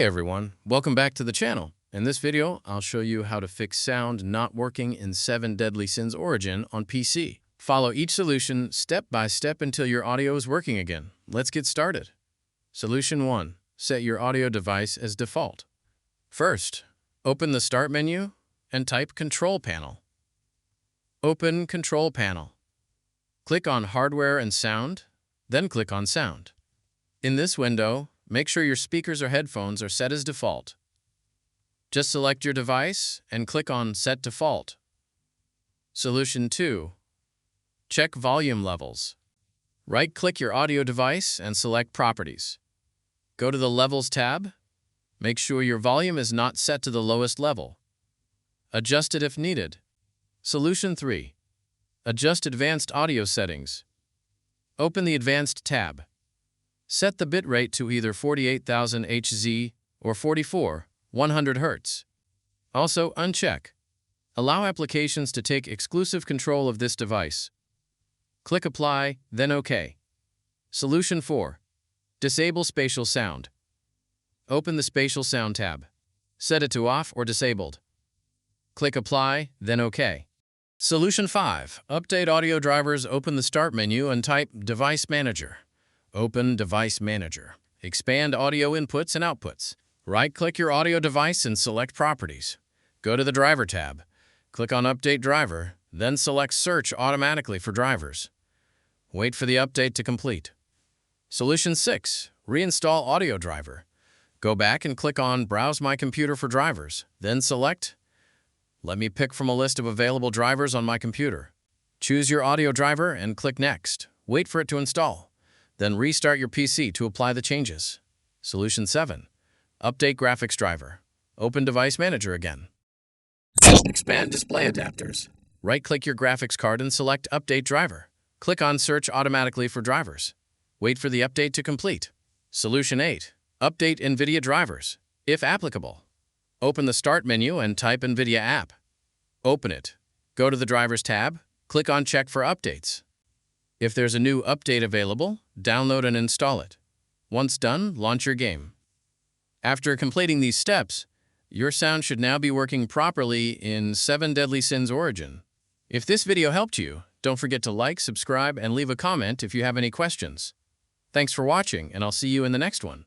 Hey everyone, welcome back to the channel. In this video, I'll show you how to fix sound not working in 7 Deadly Sins Origin on PC. Follow each solution step by step until your audio is working again. Let's get started. Solution 1. Set your audio device as default. First, open the Start menu and type Control Panel. Open Control Panel. Click on Hardware and Sound, then click on Sound. In this window, make sure your speakers or headphones are set as default. Just select your device and click on Set Default. Solution 2. Check volume levels. Right-click your audio device and select Properties. Go to the Levels tab. Make sure your volume is not set to the lowest level. Adjust it if needed. Solution 3. Adjust Advanced Audio Settings. Open the Advanced tab. Set the bitrate to either 48,000 Hz or 100 Hz. Also, uncheck. Allow applications to take exclusive control of this device. Click Apply, then OK. Solution 4. Disable Spatial Sound. Open the Spatial Sound tab. Set it to Off or Disabled. Click Apply, then OK. Solution 5. Update audio drivers. Open the Start menu and type Device Manager. Open Device Manager. Expand audio inputs and outputs. Right-click your audio device and select Properties. Go to the Driver tab. Click on Update Driver, then select Search automatically for drivers. Wait for the update to complete. Solution 6. Reinstall audio driver. Go back and click on Browse My Computer for drivers, then select Let me pick from a list of available drivers on my computer. Choose your audio driver and click Next. Wait for it to install. Then restart your PC to apply the changes. Solution 7. Update graphics driver. Open Device Manager again. Expand display adapters. Right-click your graphics card and select Update driver. Click on Search automatically for drivers. Wait for the update to complete. Solution 8. Update NVIDIA drivers, if applicable. Open the Start menu and type NVIDIA app. Open it. Go to the Drivers tab. Click on Check for updates. If there's a new update available, download and install it. Once done, launch your game. After completing these steps, your sound should now be working properly in 7 Deadly Sins Origin. If this video helped you, don't forget to like, subscribe, and leave a comment if you have any questions. Thanks for watching, and I'll see you in the next one.